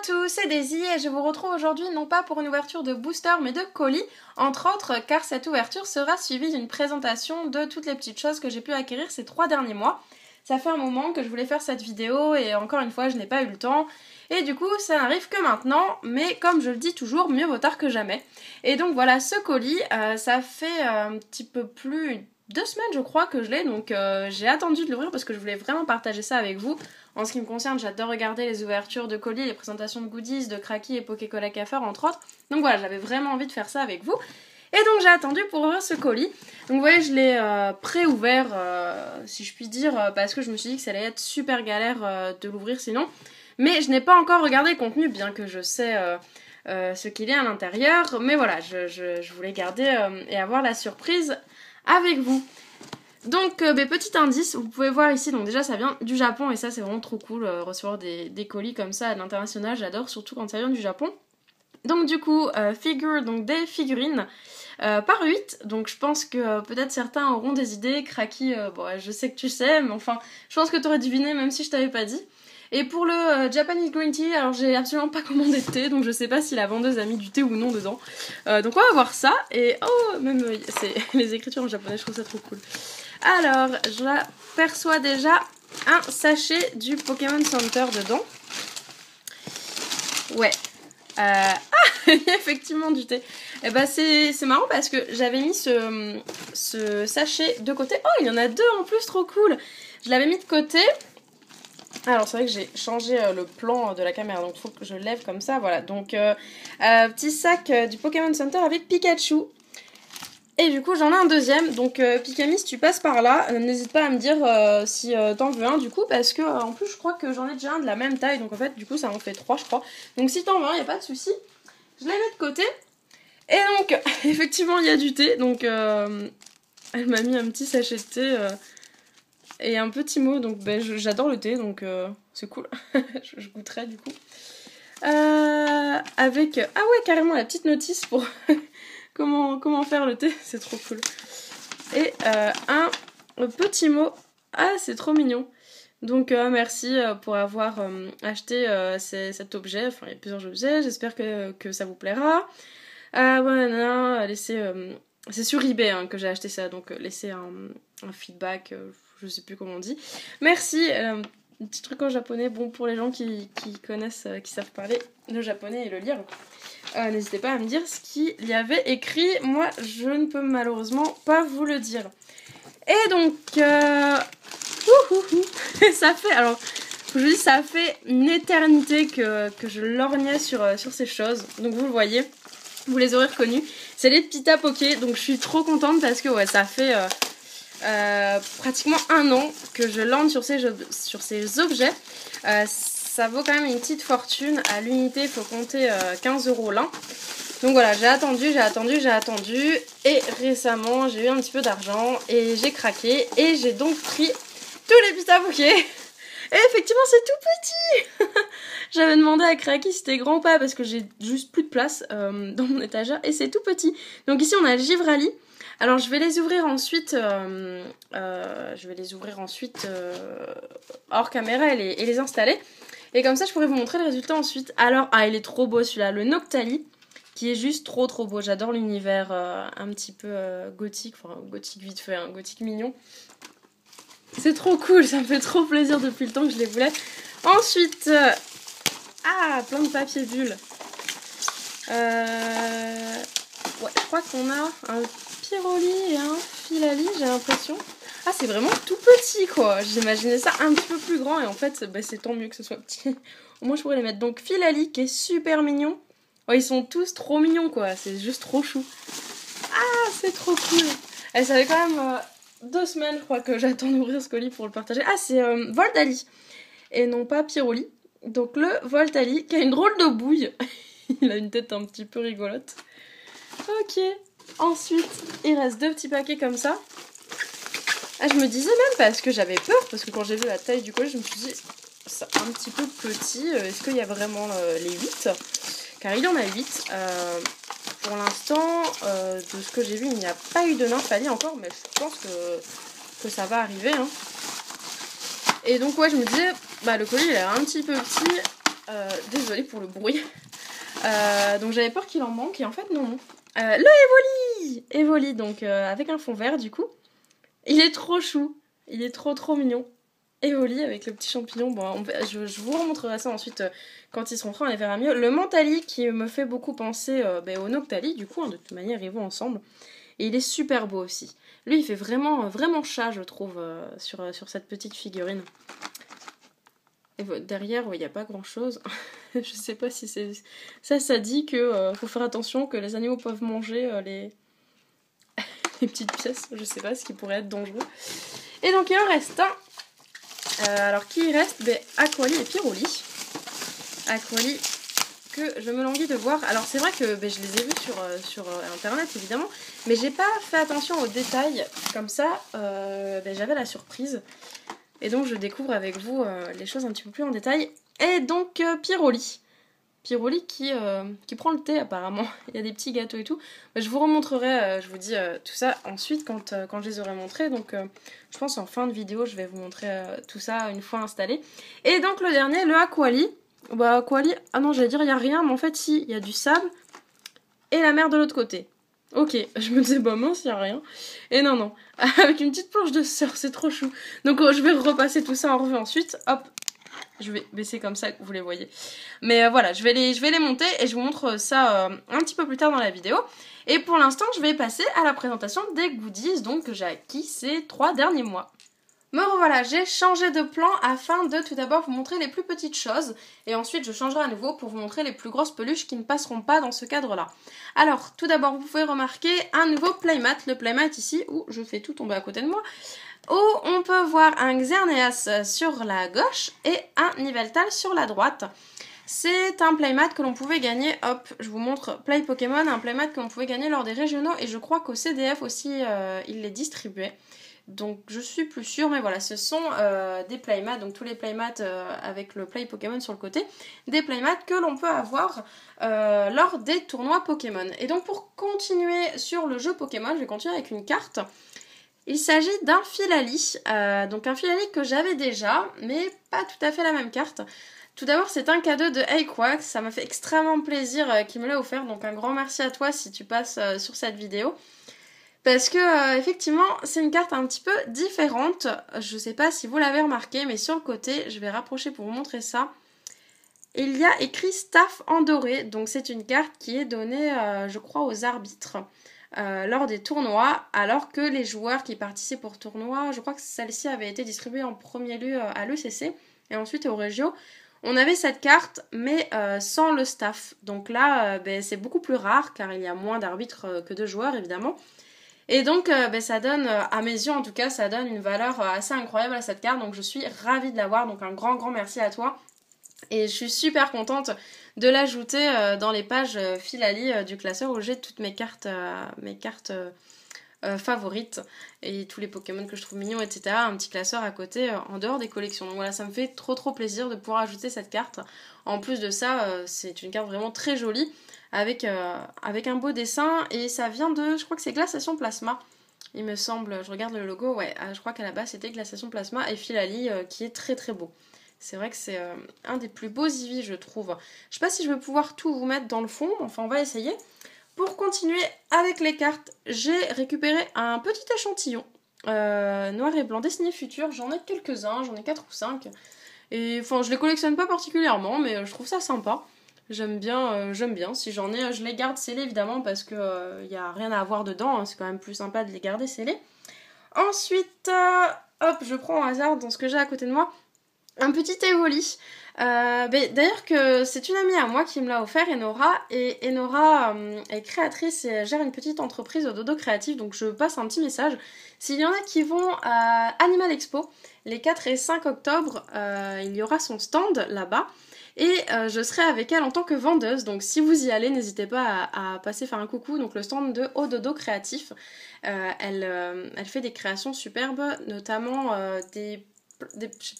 tous, c'est Daisy et je vous retrouve aujourd'hui non pas pour une ouverture de booster mais de colis, entre autres car cette ouverture sera suivie d'une présentation de toutes les petites choses que j'ai pu acquérir ces 3 derniers mois. Ça fait un moment que je voulais faire cette vidéo et encore une fois je n'ai pas eu le temps et du coup ça n'arrive que maintenant, mais comme je le dis toujours, mieux vaut tard que jamais. Et donc voilà, ce colis, ça fait un petit peu plus 2 semaines je crois que je l'ai, donc j'ai attendu de l'ouvrir parce que je voulais vraiment partager ça avec vous. En ce qui me concerne, j'adore regarder les ouvertures de colis, les présentations de goodies, de Cracky et Pokécola Cafard entre autres. Donc voilà, j'avais vraiment envie de faire ça avec vous. Et donc j'ai attendu pour ouvrir ce colis. Donc vous voyez, je l'ai pré-ouvert, si je puis dire, parce que je me suis dit que ça allait être super galère de l'ouvrir sinon. Mais je n'ai pas encore regardé le contenu, bien que je sais ce qu'il y a à l'intérieur. Mais voilà, je voulais garder et avoir la surprise avec vous. Donc petit indice, vous pouvez voir ici, donc déjà ça vient du Japon et ça c'est vraiment trop cool, recevoir des colis comme ça à l'international, j'adore, surtout quand ça vient du Japon. Donc du coup, donc des figurines par 8, donc je pense que peut-être certains auront des idées. Cracky, bon, je sais que tu sais, mais enfin, je pense que tu aurais deviné même si je t'avais pas dit. Et pour le Japanese Green Tea, alors j'ai absolument pas commandé de thé, donc je sais pas si la vendeuse a mis du thé ou non dedans. Donc on va voir ça, et oh, même les écritures en japonais, je trouve ça trop cool. Alors, j'aperçois déjà un sachet du Pokémon Center dedans. Ouais. Ah, il y a effectivement du thé. Et bah c'est marrant parce que j'avais mis ce sachet de côté. Oh, il y en a 2 en plus, trop cool. Je l'avais mis de côté. Alors c'est vrai que j'ai changé le plan de la caméra, donc il faut que je lève comme ça, voilà. Donc petit sac du Pokémon Center avec Pikachu. Et du coup j'en ai un deuxième, donc Pikami, si tu passes par là, n'hésite pas à me dire si t'en veux un du coup, parce que en plus je crois que j'en ai déjà un de la même taille, donc en fait du coup ça en fait 3 je crois. Donc si t'en veux un, y a pas de souci. Je les mets de côté. Et donc effectivement il y a du thé, donc elle m'a mis un petit sachet de thé et un petit mot, donc j'adore le thé, donc c'est cool. je goûterai du coup. Avec, ah ouais, carrément la petite notice pour... Comment faire le thé, c'est trop cool. Et un petit mot. Ah, c'est trop mignon. Donc merci pour avoir acheté cet objet. Enfin, il y a plusieurs objets. J'espère que ça vous plaira. Voilà, laissez... c'est sur eBay hein, que j'ai acheté ça. Donc laissez un feedback. Je sais plus comment on dit. Merci. Un petit truc en japonais. Bon, pour les gens qui connaissent, qui savent parler le japonais et le lire. N'hésitez pas à me dire ce qu'il y avait écrit. Moi, je ne peux malheureusement pas vous le dire. Et donc, ça fait, alors, je vous dis, ça fait une éternité que je lorgnais sur ces choses. Donc, vous le voyez, vous les aurez reconnus. C'est les petits tapoké, donc je suis trop contente parce que, ouais, ça fait pratiquement 1 an que je lorgne sur ces objets. Ça vaut quand même une petite fortune. À l'unité, il faut compter 15 € l'un. Donc voilà, j'ai attendu. Et récemment, j'ai eu un petit peu d'argent et j'ai craqué. Et j'ai donc pris tous les petits tapoké. Et effectivement, c'est tout petit. J'avais demandé à Cracky si c'était grand ou pas parce que j'ai juste plus de place dans mon étagère. Et c'est tout petit. Donc ici, on a le Givrali. Alors je vais les ouvrir ensuite, hors caméra et les installer. Et comme ça je pourrais vous montrer le résultat ensuite. Alors, ah il est trop beau celui-là, le Noctali, qui est juste trop beau. J'adore l'univers un petit peu gothique, enfin gothique vite fait, hein, gothique mignon. C'est trop cool, ça me fait trop plaisir depuis le temps que je les voulais. Ensuite, plein de papier bulle. Ouais, je crois qu'on a un Pyroli et un Filali, j'ai l'impression. Ah, c'est vraiment tout petit, quoi. J'imaginais ça un petit peu plus grand et en fait, c'est tant mieux que ce soit petit. Au moins, je pourrais les mettre. Donc, Filali, qui est super mignon. Oh, ils sont tous trop mignons, quoi. C'est juste trop chou. Ah, c'est trop cool. Et ça fait quand même 2 semaines, je crois, que j'attends d'ouvrir ce colis pour le partager. Ah, c'est Voltali. Et non pas Pyroli. Donc, le Voltali, qui a une drôle de bouille. Il a une tête un petit peu rigolote. Ok. Ensuite, il reste 2 petits paquets comme ça. Ah, je me disais même parce que j'avais peur, parce que quand j'ai vu la taille du colis, je me suis dit, c'est un petit peu petit, est-ce qu'il y a vraiment les 8 ? Car il y en a 8. Pour l'instant, de ce que j'ai vu, il n'y a pas eu de nymphalie encore, mais je pense que ça va arriver. Hein. Et donc, ouais, je me disais, le colis il a l'air un petit peu petit. Désolée pour le bruit. Donc j'avais peur qu'il en manque et en fait non. Le Evoli donc avec un fond vert du coup. Il est trop chou. Il est trop mignon. Evoli avec le petit champignon. Bon, je vous remontrerai ça ensuite quand ils seront prêts, on les verra mieux. Le Mentali qui me fait beaucoup penser au Noctali, du coup, hein, de toute manière, ils vont ensemble. Et il est super beau aussi. Lui, il fait vraiment chat, je trouve, sur cette petite figurine. Et derrière, il n'y a pas grand chose. Je sais pas si c'est. Ça dit que faut faire attention que les animaux peuvent manger les petites pièces. Je sais pas, ce qui pourrait être dangereux. Et donc, il en reste un. Alors, qui il reste? Aquali et Pyroli. Aquali, que je me languis de voir. Alors, c'est vrai que je les ai vus sur internet, évidemment. Mais j'ai pas fait attention aux détails. Comme ça, j'avais la surprise. Et donc, je découvre avec vous les choses un petit peu plus en détail. Et donc, Pyroli. Pyroli qui prend le thé apparemment. Il y a des petits gâteaux et tout. Je vous remontrerai, je vous dis tout ça ensuite quand je les aurai montrés. Donc je pense en fin de vidéo je vais vous montrer tout ça une fois installé. Et donc le dernier, le Aquali. Aquali, ah non j'allais dire il n'y a rien, mais en fait si, il y a du sable et la mer de l'autre côté. Ok, je me disais mince, il n'y a rien. Et non, avec une petite planche de surf, c'est trop chou. Donc je vais repasser tout ça en revue ensuite. Hop. Je vais baisser comme ça que vous les voyez. Mais voilà, je vais les monter et je vous montre ça un petit peu plus tard dans la vidéo. Et pour l'instant, je vais passer à la présentation des goodies donc, que j'ai acquis ces 3 derniers mois. Me revoilà, j'ai changé de plan afin de tout d'abord vous montrer les plus petites choses. Et ensuite, je changerai à nouveau pour vous montrer les plus grosses peluches qui ne passeront pas dans ce cadre-là. Alors, tout d'abord, vous pouvez remarquer un nouveau playmat. Le playmat ici, où je fais tout tomber à côté de moi. Où on peut voir un Xerneas sur la gauche et un Yveltal sur la droite. C'est un playmat que l'on pouvait gagner, hop, je vous montre Play Pokémon, un playmat que l'on pouvait gagner lors des régionaux et je crois qu'au CDF aussi il les distribuait. Donc je suis plus sûre, mais voilà, ce sont des playmats, donc tous les playmats avec le Play Pokémon sur le côté, des playmats que l'on peut avoir lors des tournois Pokémon. Et donc pour continuer sur le jeu Pokémon, je vais continuer avec une carte. Il s'agit d'un Filali, donc un Filali que j'avais déjà, mais pas tout à fait la même carte. Tout d'abord, c'est un cadeau de Aquax, ça m'a fait extrêmement plaisir qu'il me l'a offert, donc un grand merci à toi si tu passes sur cette vidéo. Parce que, effectivement, c'est une carte un petit peu différente, je sais pas si vous l'avez remarqué, mais sur le côté, je vais rapprocher pour vous montrer ça. Il y a écrit Staff en doré, donc c'est une carte qui est donnée, je crois, aux arbitres. Lors des tournois, alors que les joueurs qui participent au tournoi, je crois que celle-ci avait été distribuée en premier lieu à l'ECC et ensuite au Régio. On avait cette carte, mais sans le staff. Donc là, c'est beaucoup plus rare, car il y a moins d'arbitres que de joueurs, évidemment. Et donc, ça donne, à mes yeux en tout cas, ça donne une valeur assez incroyable à cette carte. Donc je suis ravie de l'avoir, donc un grand merci à toi. Et je suis super contente de l'ajouter dans les pages Filali du classeur où j'ai toutes mes cartes favorites et tous les Pokémon que je trouve mignons, etc. Un petit classeur à côté en dehors des collections. Donc voilà, ça me fait trop plaisir de pouvoir ajouter cette carte. En plus de ça, c'est une carte vraiment très jolie avec un beau dessin et ça vient de, je crois que c'est Glaciation Plasma. Il me semble, je regarde le logo, ouais, je crois qu'à la base c'était Glaciation Plasma et Filali qui est très beau. C'est vrai que c'est un des plus beaux Eevee, je trouve. Je sais pas si je vais pouvoir tout vous mettre dans le fond, enfin on va essayer. Pour continuer avec les cartes, j'ai récupéré un petit échantillon noir et blanc Destiné Futur. J'en ai quelques-uns, j'en ai 4 ou 5. Et enfin, je les collectionne pas particulièrement, mais je trouve ça sympa. J'aime bien. Si j'en ai, je les garde scellés évidemment parce que y a rien à avoir dedans. Hein, c'est quand même plus sympa de les garder scellés. Ensuite, hop, je prends au hasard dans ce que j'ai à côté de moi. Un petit Evoli. D'ailleurs que c'est une amie à moi qui me l'a offert, Enora. Et Enora est créatrice et gère une petite entreprise au dodo créatif. Donc je passe un petit message. S'il y en a qui vont à Animal Expo, les 4 et 5 octobre, il y aura son stand là-bas. Et je serai avec elle en tant que vendeuse. Donc si vous y allez, n'hésitez pas à passer faire un coucou. Donc le stand de Ododo Créatif. Elle fait des créations superbes, notamment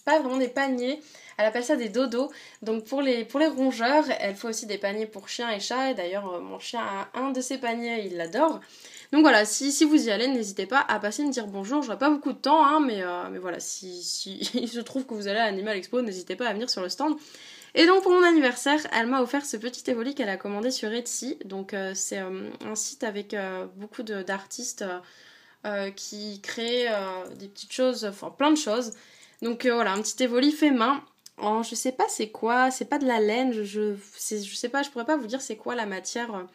pas vraiment des paniers, elle appelle ça des dodos. Donc pour les rongeurs, elle fait aussi des paniers pour chiens et chats. Et d'ailleurs, mon chien a un de ces paniers, il l'adore. Donc voilà, si vous y allez, n'hésitez pas à passer me dire bonjour. J'aurai pas beaucoup de temps, hein, mais voilà, si il se trouve que vous allez à Animal Expo, n'hésitez pas à venir sur le stand. Et donc pour mon anniversaire, elle m'a offert ce petit Evoli qu'elle a commandé sur Etsy. Donc c'est un site avec beaucoup d'artistes qui créent des petites choses, enfin plein de choses. Donc voilà, un petit Evoli fait main. Je sais pas c'est quoi, c'est pas de la laine, je sais pas, je pourrais pas vous dire c'est quoi la matière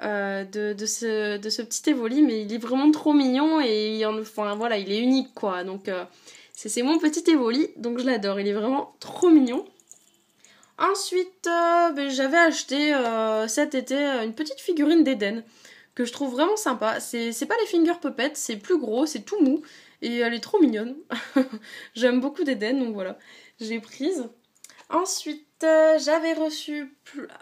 de ce petit Evoli, mais il est vraiment trop mignon et enfin voilà, il est unique quoi. Donc c'est mon petit Evoli, donc je l'adore, il est vraiment trop mignon. Ensuite, j'avais acheté cet été une petite figurine d'Eden que je trouve vraiment sympa. C'est pas les Finger Puppets, c'est plus gros, c'est tout mou et elle est trop mignonne. J'aime beaucoup d'Eden, donc voilà, j'ai prise. Ensuite, j'avais reçu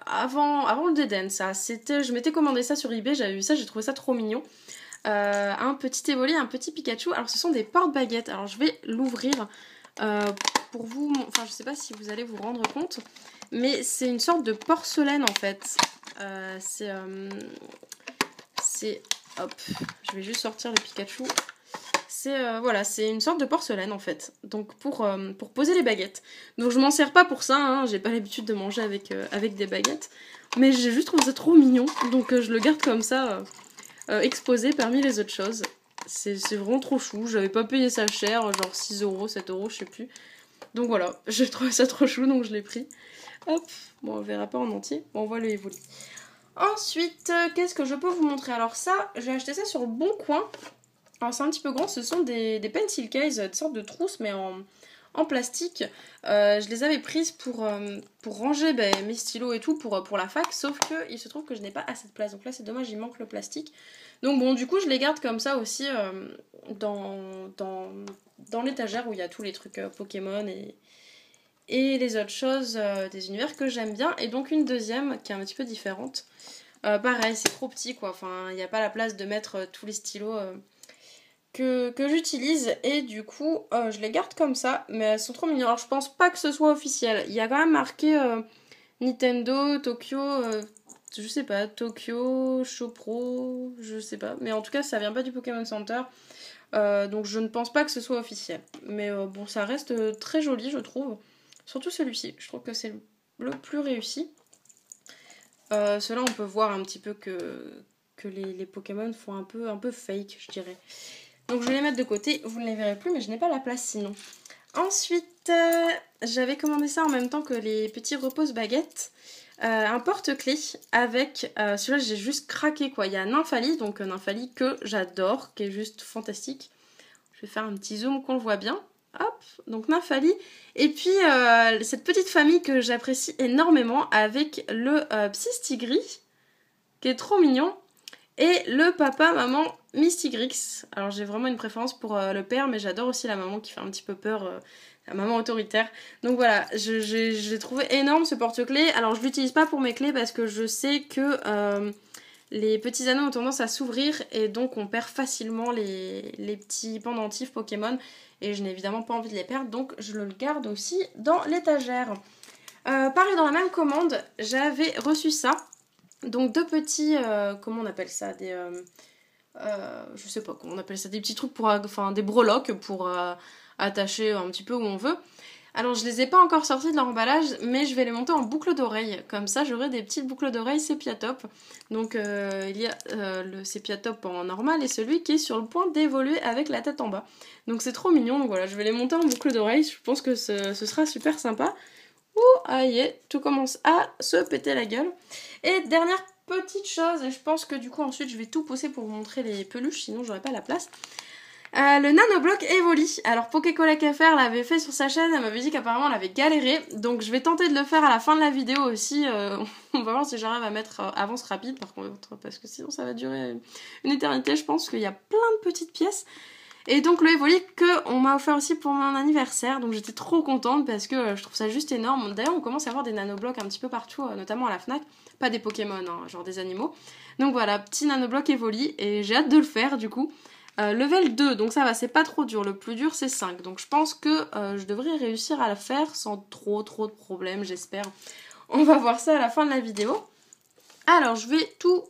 avant le d'Eden, ça, je m'étais commandé ça sur eBay, j'avais vu ça, j'ai trouvé ça trop mignon. Un petit Evoli, un petit Pikachu. Alors ce sont des porte-baguettes. Alors je vais l'ouvrir pour vous, enfin je sais pas si vous allez vous rendre compte, mais c'est une sorte de porcelaine en fait. Hop, je vais juste sortir le Pikachu. Voilà, c'est une sorte de porcelaine en fait, donc pour poser les baguettes. Donc je m'en sers pas pour ça, hein, j'ai pas l'habitude de manger avec des baguettes, mais j'ai juste trouvé ça trop mignon, donc je le garde comme ça, exposé parmi les autres choses. C'est vraiment trop chou, j'avais pas payé ça cher, genre 6 euros, 7 euros, je sais plus. Donc voilà, j'ai trouvé ça trop chou, donc je l'ai pris. Hop, bon on verra pas en entier, bon, on voit le Evoli. Ensuite, qu'est-ce que je peux vous montrer? Alors ça, j'ai acheté ça sur le Bon Coin. Alors c'est un petit peu grand, ce sont des pencil case, des sortes de trousses mais en plastique. Je les avais prises pour ranger mes stylos et tout pour la fac, sauf que il se trouve que je n'ai pas assez de place. Donc là c'est dommage, il manque le plastique. Donc bon, du coup je les garde comme ça aussi dans l'étagère où il y a tous les trucs Pokémon et les autres choses des univers que j'aime bien. Et donc une deuxième qui est un petit peu différente. Pareil, c'est trop petit quoi, enfin il n'y a pas la place de mettre tous les stylos que j'utilise et du coup je les garde comme ça, mais elles sont trop mignonnes. Alors je pense pas que ce soit officiel, il y a quand même marqué Nintendo, Tokyo, je sais pas, Tokyo, Shopro, je sais pas, mais en tout cas ça vient pas du Pokémon Center, donc je ne pense pas que ce soit officiel, mais bon ça reste très joli je trouve, surtout celui-ci, je trouve que c'est le plus réussi. Cela on peut voir un petit peu que les Pokémon font un peu fake je dirais. Donc je vais les mettre de côté, vous ne les verrez plus mais je n'ai pas la place sinon. Ensuite, j'avais commandé ça en même temps que les petits repose-baguettes. Un porte-clés avec, celui-là j'ai juste craqué quoi. Il y a Nymphali, donc Nymphali que j'adore, qui est juste fantastique. Je vais faire un petit zoom qu'on le voit bien. Hop, donc Nymphali. Et puis cette petite famille que j'apprécie énormément avec le Psystigris, qui est trop mignon. Et le papa, maman, Mystigrix. Alors j'ai vraiment une préférence pour le père, mais j'adore aussi la maman qui fait un petit peu peur, la maman autoritaire. Donc voilà, je l'ai trouvé énorme ce porte-clés. Alors je l'utilise pas pour mes clés parce que je sais que les petits anneaux ont tendance à s'ouvrir et donc on perd facilement les petits pendentifs Pokémon. Et je n'ai évidemment pas envie de les perdre, donc je le garde aussi dans l'étagère. Pareil, dans la même commande, j'avais reçu ça. Donc deux petits, comment on appelle ça, je sais pas comment on appelle ça, des petits trucs enfin des breloques pour attacher un petit peu où on veut. Alors je les ai pas encore sortis de leur emballage, mais je vais les monter en boucle d'oreille, comme ça j'aurai des petites boucles d'oreilles sépia top. Donc il y a le sépia top en normal et celui qui est sur le point d'évoluer avec la tête en bas. Donc c'est trop mignon, donc voilà, je vais les monter en boucle d'oreille, je pense que ce sera super sympa. Ouh, aïe, tout commence à se péter la gueule. Et dernière petite chose, et je pense que du coup ensuite je vais tout pousser pour vous montrer les peluches, sinon j'aurais pas la place. Le nanobloc Evoli. Alors Pokécola KFR l'avait fait sur sa chaîne, elle m'avait dit qu'apparemment elle avait galéré, donc je vais tenter de le faire à la fin de la vidéo aussi. On va voir si j'arrive à mettre avance rapide par contre, parce que sinon ça va durer une éternité. Je pense qu'il y a plein de petites pièces. Et donc le Evoli qu'on m'a offert aussi pour mon anniversaire, donc j'étais trop contente parce que je trouve ça juste énorme. D'ailleurs on commence à avoir des nanoblocs un petit peu partout, notamment à la FNAC, pas des Pokémon, hein, genre des animaux. Donc voilà, petit nanobloc Evoli et j'ai hâte de le faire du coup. Level 2, donc ça va, c'est pas trop dur, le plus dur c'est 5, donc je pense que je devrais réussir à le faire sans trop de problèmes, j'espère. On va voir ça à la fin de la vidéo. Alors je vais tout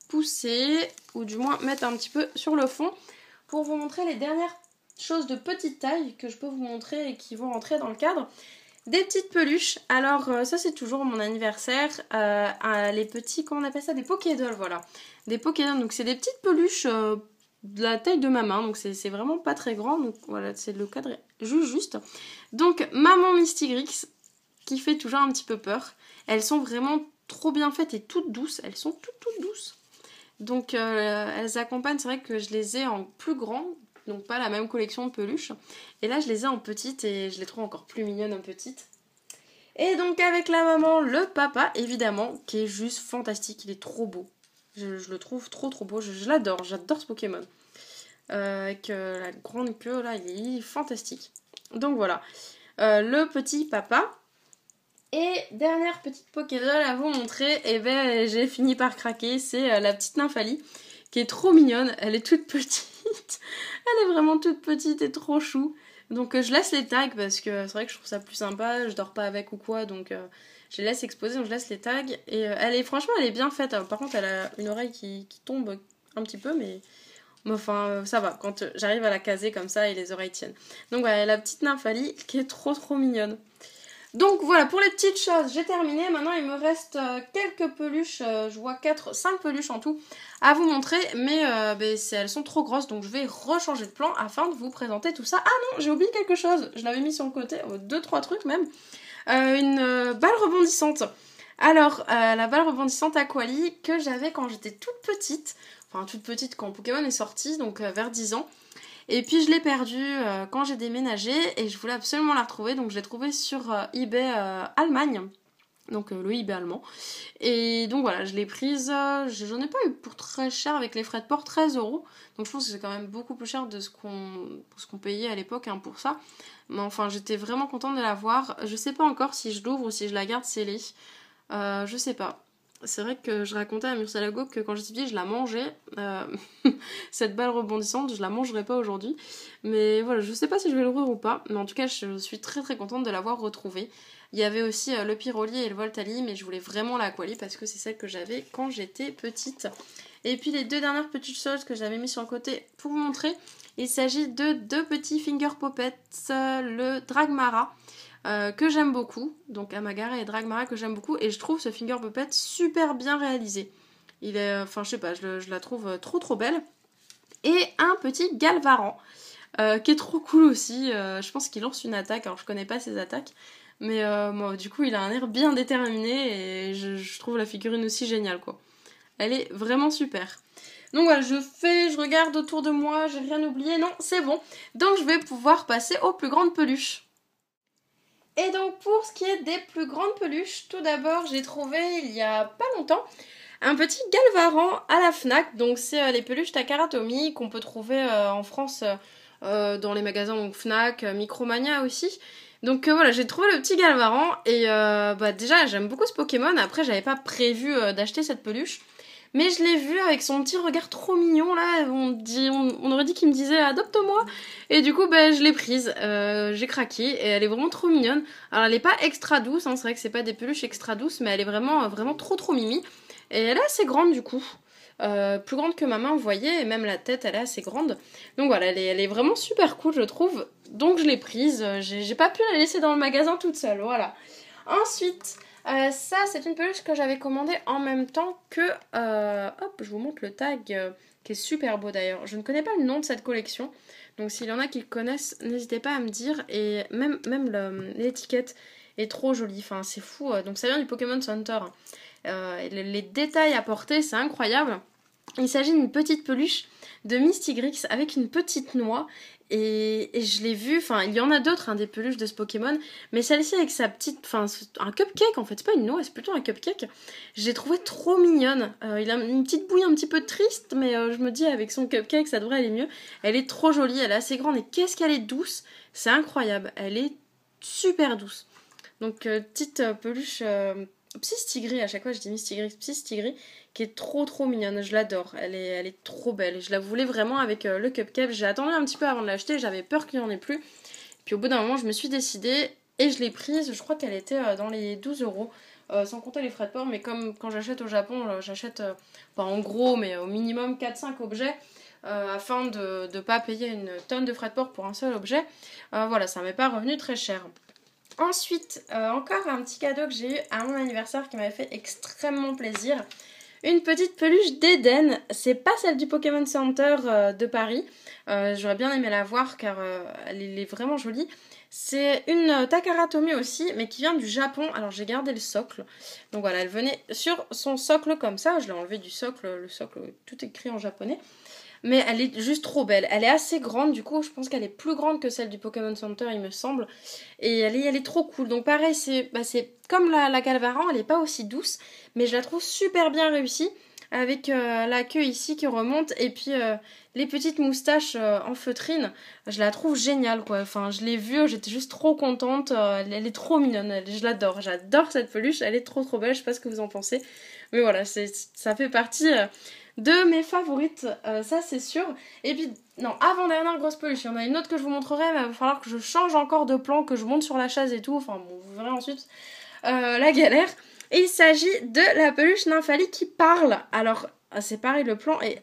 pousser, ou du moins mettre un petit peu sur le fond, pour vous montrer les dernières choses de petite taille que je peux vous montrer et qui vont rentrer dans le cadre. Des petites peluches. Alors ça c'est toujours mon anniversaire. Les petits, comment on appelle ça? Des Pokédolls, voilà. Des Pokédolls, donc c'est des petites peluches de la taille de ma main. Donc c'est vraiment pas très grand. Donc voilà, c'est le cadre juste. Donc Maman Mystigrix, qui fait toujours un petit peu peur. Elles sont vraiment trop bien faites et toutes douces. Elles sont toutes douces. Donc elles accompagnent, c'est vrai que je les ai en plus grand. Donc pas la même collection de peluches. Et là je les ai en petites et je les trouve encore plus mignonnes en petites. Et donc avec la maman, le papa évidemment, qui est juste fantastique, il est trop beau. Je le trouve trop beau, je l'adore, j'adore ce Pokémon. Avec la grande queue là, il est fantastique. Donc voilà, le petit papa. Et dernière petite Pokédoll à vous montrer, et ben j'ai fini par craquer, c'est la petite Nymphalie, qui est trop mignonne, elle est toute petite. Elle est vraiment toute petite et trop chou. Donc je laisse les tags parce que c'est vrai que je trouve ça plus sympa, je dors pas avec ou quoi, donc je les laisse exposer, donc je laisse les tags. Et franchement elle est bien faite. Alors, par contre elle a une oreille qui tombe un petit peu, mais enfin ça va, quand j'arrive à la caser comme ça et les oreilles tiennent. Donc voilà, la petite Nymphalie qui est trop mignonne. Donc voilà, pour les petites choses, j'ai terminé. Maintenant, il me reste quelques peluches. Je vois 5 peluches en tout à vous montrer. Mais elles sont trop grosses, donc je vais rechanger de plan afin de vous présenter tout ça. Ah non, j'ai oublié quelque chose. Je l'avais mis sur le côté, 2-3 trucs même. Une balle rebondissante. Alors, la balle rebondissante Aquali que j'avais quand j'étais toute petite. Enfin, toute petite quand Pokémon est sorti, donc vers 10 ans. Et puis je l'ai perdue quand j'ai déménagé et je voulais absolument la retrouver. Donc je l'ai trouvée sur eBay Allemagne. Donc le eBay allemand. Et donc voilà, je l'ai prise. J'en ai pas eu pour très cher avec les frais de port, 13 euros. Donc je pense que c'est quand même beaucoup plus cher de ce qu'on payait à l'époque pour ça. Mais enfin, j'étais vraiment contente de l'avoir. Je sais pas encore si je l'ouvre ou si je la garde scellée. Je sais pas. C'est vrai que je racontais à Murcielago que quand j'étais petite, je la mangeais. Cette balle rebondissante, je la mangerai pas aujourd'hui. Mais voilà, je sais pas si je vais l'ouvrir ou pas. Mais en tout cas, je suis très contente de l'avoir retrouvée. Il y avait aussi le Pyroli et le Voltali, mais je voulais vraiment l'Aquali parce que c'est celle que j'avais quand j'étais petite. Et puis les deux dernières petites choses que j'avais mis sur le côté pour vous montrer. Il s'agit de 2 petits Finger Poppets, le Dragmara. Que j'aime beaucoup, donc Amagara et Dragmara que j'aime beaucoup, et je trouve ce Finger Puppet super bien réalisé. Il est, enfin je sais pas, je la trouve trop belle. Et un petit Galvaran, qui est trop cool aussi, je pense qu'il lance une attaque, alors je connais pas ses attaques, mais bon, du coup il a un air bien déterminé, et je trouve la figurine aussi géniale quoi. Elle est vraiment super. Donc voilà, je regarde autour de moi, j'ai rien oublié, non c'est bon. Donc je vais pouvoir passer aux plus grandes peluches. Et donc pour ce qui est des plus grandes peluches, tout d'abord j'ai trouvé il y a pas longtemps un petit Galvaran à la Fnac. Donc c'est les peluches Takaratomi qu'on peut trouver en France dans les magasins donc Fnac, Micromania aussi. Donc voilà, j'ai trouvé le petit Galvaran et déjà j'aime beaucoup ce Pokémon. Après j'avais pas prévu d'acheter cette peluche. Mais je l'ai vu avec son petit regard trop mignon là, on aurait dit qu'il me disait adopte-moi. Et du coup je l'ai prise, j'ai craqué et elle est vraiment trop mignonne. Alors elle est pas extra douce, c'est vrai que c'est pas des peluches extra douces, mais elle est vraiment trop mimi. Et elle est assez grande du coup, plus grande que ma main vous voyez, et même la tête elle est assez grande. Donc voilà, elle est vraiment super cool je trouve, donc je l'ai prise, j'ai pas pu la laisser dans le magasin toute seule, voilà. Ensuite... ça, c'est une peluche que j'avais commandée en même temps que... hop, je vous montre le tag qui est super beau d'ailleurs. Je ne connais pas le nom de cette collection. Donc s'il y en a qui le connaissent, n'hésitez pas à me dire. Et même l'étiquette est trop jolie. Enfin, c'est fou. Donc ça vient du Pokémon Center. Les détails apportés, c'est incroyable. Il s'agit d'une petite peluche de Mystigrix avec une petite noix. Et je l'ai vu, enfin il y en a d'autres des peluches de ce Pokémon, mais celle-ci avec sa petite, enfin un cupcake en fait, c'est pas une noix, c'est plutôt un cupcake. Je l'ai trouvé trop mignonne. Il a une petite bouille un petit peu triste, mais je me dis avec son cupcake ça devrait aller mieux. Elle est trop jolie, elle est assez grande et qu'est-ce qu'elle est douce, c'est incroyable, elle est super douce. Donc petite peluche Psystigris, à chaque fois je dis Mystigrix, Psystigris, qui est trop mignonne, je l'adore, elle est trop belle, je la voulais vraiment avec le cupcake, j'ai attendu un petit peu avant de l'acheter, j'avais peur qu'il n'y en ait plus, puis au bout d'un moment je me suis décidée et je l'ai prise, je crois qu'elle était dans les 12 euros, sans compter les frais de port, mais comme quand j'achète au Japon, j'achète pas en gros, mais au minimum 4-5 objets, afin de ne pas payer une tonne de frais de port pour un seul objet, voilà, ça m'est pas revenu très cher. Ensuite, encore un petit cadeau que j'ai eu à mon anniversaire qui m'avait fait extrêmement plaisir. Une petite peluche d'Eden. C'est pas celle du Pokémon Center de Paris. J'aurais bien aimé la voir car elle est vraiment jolie. C'est une Takara Tomy aussi, mais qui vient du Japon. Alors j'ai gardé le socle. Donc voilà, elle venait sur son socle comme ça. Je l'ai enlevé du socle. Le socle, tout écrit en japonais. Mais elle est juste trop belle. Elle est assez grande, du coup, je pense qu'elle est plus grande que celle du Pokémon Center, il me semble. Et elle est trop cool. Donc pareil, c'est comme la Galvaran, elle n'est pas aussi douce, mais je la trouve super bien réussie. Avec la queue ici qui remonte et puis les petites moustaches en feutrine. Je la trouve géniale, quoi. Enfin, je l'ai vue, j'étais juste trop contente. Elle est trop mignonne, je l'adore. J'adore cette peluche, elle est trop trop belle, je sais pas ce que vous en pensez. Mais voilà, ça fait partie... de mes favorites, ça c'est sûr. Et puis, non, avant-dernière grosse peluche, il y en a une autre que je vous montrerai, mais il va falloir que je change encore de plan, que je monte sur la chaise et tout. Enfin bon, vous verrez ensuite la galère. Et il s'agit de la peluche Nymphalie qui parle. Alors, c'est pareil, le plan est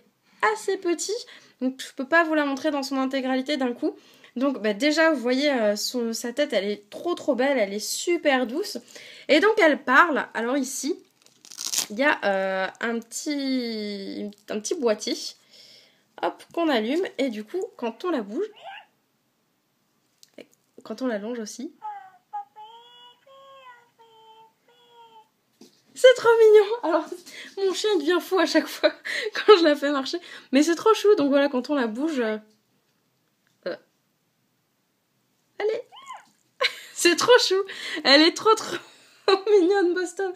assez petit, donc je peux pas vous la montrer dans son intégralité d'un coup. Donc déjà, vous voyez, sa tête, elle est trop trop belle, elle est super douce. Et donc, elle parle. Alors ici... il y a un petit boîtier, hop, qu'on allume, et du coup, quand on la bouge, quand on l'allonge aussi, c'est trop mignon. Alors, mon chien devient fou à chaque fois quand je la fais marcher, mais c'est trop chou, donc voilà, quand on la bouge, allez, c'est trop chou, elle est trop trop... Oh, mignonne Boston.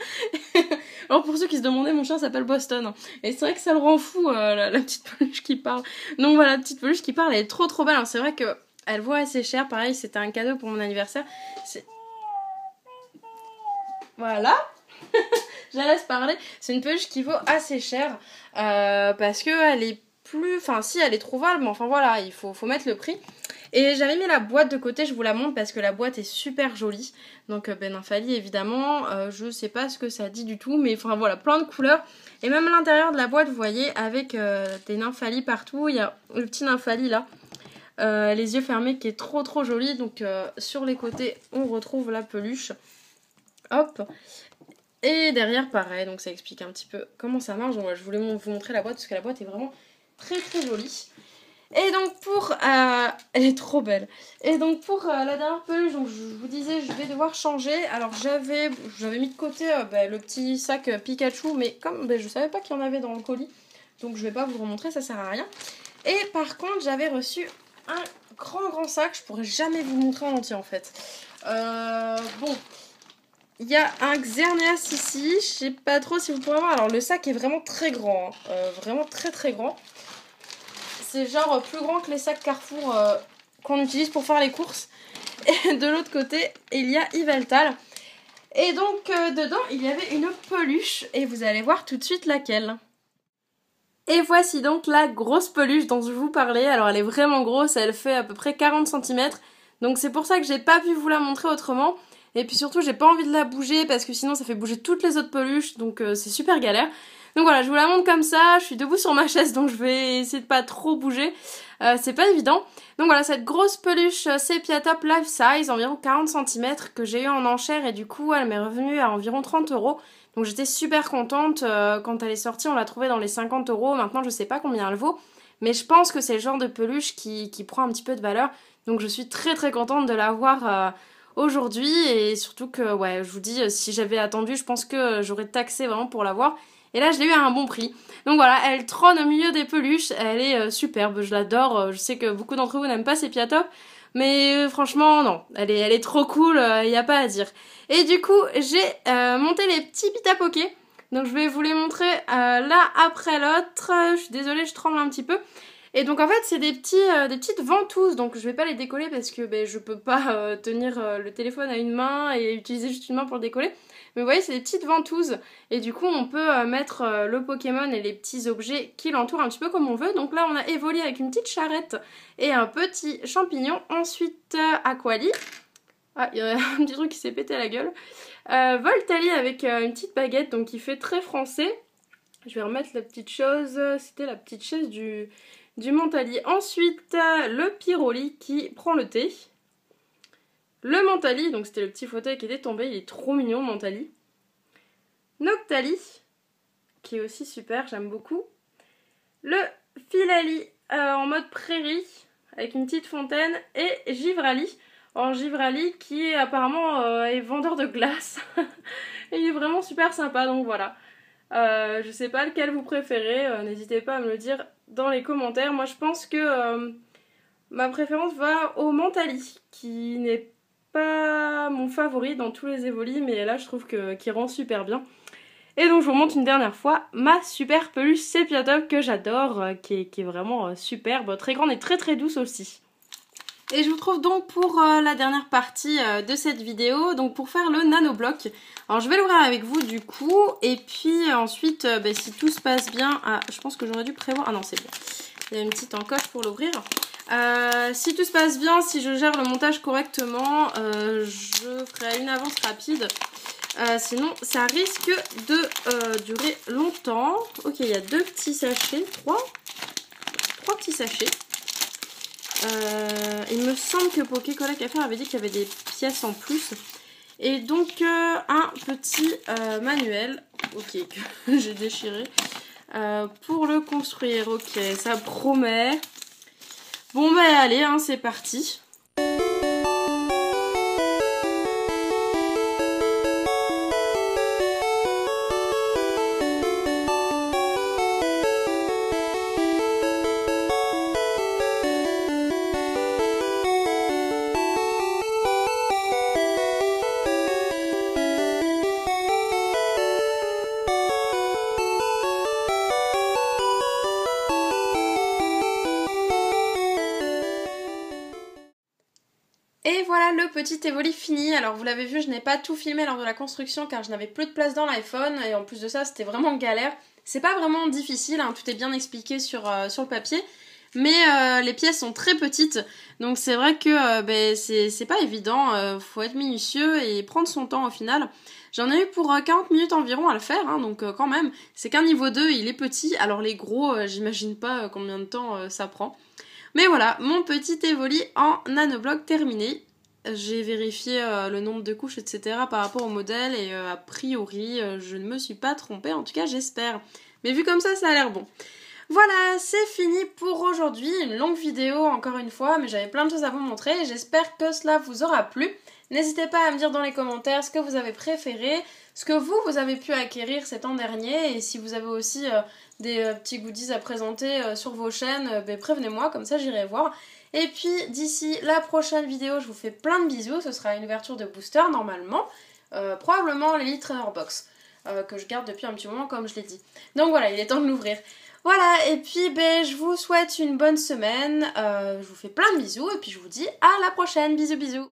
Alors pour ceux qui se demandaient, mon chien s'appelle Boston. Et c'est vrai que ça le rend fou, la petite peluche qui parle. Donc voilà, la petite peluche qui parle, elle est trop trop belle. Alors c'est vrai que elle vaut assez cher. Pareil, c'était un cadeau pour mon anniversaire. Voilà. Je la laisse parler. C'est une peluche qui vaut assez cher. Parce que elle est plus... Enfin si, elle est trouvable. Mais enfin voilà, il faut mettre le prix. Et j'avais mis la boîte de côté, je vous la montre parce que la boîte est super jolie. Donc Nymphalie évidemment, je sais pas ce que ça dit du tout, mais enfin voilà, plein de couleurs. Et même à l'intérieur de la boîte, vous voyez, avec des Nymphalies partout, il y a le petit Nymphalie là, les yeux fermés qui est trop trop joli. Donc sur les côtés, on retrouve la peluche. Hop. Et derrière, pareil, donc ça explique un petit peu comment ça marche. Donc voilà, je voulais vous montrer la boîte parce que la boîte est vraiment très très jolie. Et donc pour... elle est trop belle. Et donc pour la dernière peluche, donc je vous disais, je vais devoir changer. Alors j'avais mis de côté le petit sac Pikachu, mais comme je savais pas qu'il y en avait dans le colis, donc je vais pas vous le remontrer, ça sert à rien. Et par contre, j'avais reçu un grand sac, je pourrais jamais vous montrer en entier en fait. Bon, il y a un Xerneas ici, je sais pas trop si vous pourrez voir. Alors le sac est vraiment très grand, hein. Vraiment très très grand. C'est genre plus grand que les sacs Carrefour qu'on utilise pour faire les courses. Et de l'autre côté, il y a Yveltal. Et donc, dedans, il y avait une peluche. Et vous allez voir tout de suite laquelle. Et voici donc la grosse peluche dont je vous parlais. Alors, elle est vraiment grosse. Elle fait à peu près 40 cm. Donc, c'est pour ça que j'ai pas pu vous la montrer autrement. Et puis surtout, j'ai pas envie de la bouger parce que sinon, ça fait bouger toutes les autres peluches. Donc, c'est super galère. Donc voilà, je vous la montre comme ça, je suis debout sur ma chaise donc je vais essayer de pas trop bouger, c'est pas évident. Donc voilà, cette grosse peluche Sepia Top Life Size, environ 40 cm que j'ai eu en enchère et du coup elle m'est revenue à environ 30 €. Donc j'étais super contente, quand elle est sortie on l'a trouvée dans les 50 €, maintenant je sais pas combien elle vaut, mais je pense que c'est le genre de peluche qui prend un petit peu de valeur, donc je suis très très contente de l'avoir aujourd'hui et surtout que ouais, je vous dis, si j'avais attendu je pense que j'aurais taxé vraiment pour l'avoir. Et là, je l'ai eu à un bon prix. Donc voilà, elle trône au milieu des peluches. Elle est superbe, je l'adore. Je sais que beaucoup d'entre vous n'aiment pas Sepia Top. Mais franchement, non. Elle est trop cool, il n'y a pas à dire. Et du coup, j'ai monté les petits Pitapoké. Donc je vais vous les montrer l'un après l'autre. Je suis désolée, je tremble un petit peu. Et donc en fait, c'est des petites ventouses. Donc je vais pas les décoller parce que je peux pas tenir le téléphone à une main et utiliser juste une main pour le décoller. Mais vous voyez, c'est des petites ventouses. Et du coup, on peut mettre le Pokémon et les petits objets qui l'entourent un petit peu comme on veut. Donc là, on a Evoli avec une petite charrette et un petit champignon. Ensuite, Aquali. Ah, il y a un petit truc qui s'est pété à la gueule. Voltali avec une petite baguette, donc qui fait très français. Je vais remettre la petite chose. C'était la petite chaise du Montali. Ensuite, le Pyroli qui prend le thé. Le Mentali, donc c'était le petit fauteuil qui était tombé, il est trop mignon Mentali. Noctali, qui est aussi super, j'aime beaucoup. Le Filali en mode prairie, avec une petite fontaine, et Givrali. Alors Givrali qui apparemment est vendeur de glace. Et il est vraiment super sympa, donc voilà. Je sais pas lequel vous préférez, n'hésitez pas à me le dire dans les commentaires. Moi je pense que ma préférence va au Mentali, qui n'est pas mon favori dans tous les évolis, mais là je trouve qu'il rend super bien. Et donc je vous montre une dernière fois ma super peluche Sepia Dog que j'adore, qui est vraiment superbe, très grande et très très douce aussi. Et je vous retrouve donc pour la dernière partie de cette vidéo, donc pour faire le nanobloc. Alors je vais l'ouvrir avec vous du coup, et puis ensuite si tout se passe bien, je pense que j'aurais dû prévoir, ah non c'est bon, il y a une petite encoche pour l'ouvrir. Si tout se passe bien, si je gère le montage correctement, je ferai une avance rapide. Sinon ça risque de durer longtemps. Ok, il y a 2 petits sachets, 3 petits sachets. Il me semble que Pokécola Café avait dit qu'il y avait des pièces en plus. Et donc un petit manuel, ok, que j'ai déchiré, pour le construire. Ok, ça promet. Bon bah allez, hein, c'est parti. Et voilà le petit évoli fini. Alors vous l'avez vu, je n'ai pas tout filmé lors de la construction car je n'avais plus de place dans l'iPhone et en plus de ça c'était vraiment galère. C'est pas vraiment difficile, hein, tout est bien expliqué sur le papier, mais les pièces sont très petites, donc c'est vrai que c'est pas évident, faut être minutieux et prendre son temps au final. J'en ai eu pour 40 minutes environ à le faire, hein, donc quand même, c'est qu'un niveau 2, il est petit, alors les gros, j'imagine pas combien de temps ça prend. Mais voilà, mon petit évoli en nanobloc terminé. J'ai vérifié le nombre de couches, etc. par rapport au modèle et a priori, je ne me suis pas trompée. En tout cas, j'espère. Mais vu comme ça a l'air bon. Voilà, c'est fini pour aujourd'hui. Une longue vidéo, encore une fois, mais j'avais plein de choses à vous montrer. J'espère que cela vous aura plu. N'hésitez pas à me dire dans les commentaires ce que vous avez préféré, ce que vous avez pu acquérir cet an dernier, et si vous avez aussi des petits goodies à présenter sur vos chaînes, prévenez-moi, comme ça j'irai voir. Et puis d'ici la prochaine vidéo, je vous fais plein de bisous, ce sera une ouverture de booster normalement, probablement l'Elite Trainer Box, que je garde depuis un petit moment comme je l'ai dit. Donc voilà, il est temps de l'ouvrir. Voilà, et puis je vous souhaite une bonne semaine, je vous fais plein de bisous, et puis je vous dis à la prochaine, bisous bisous.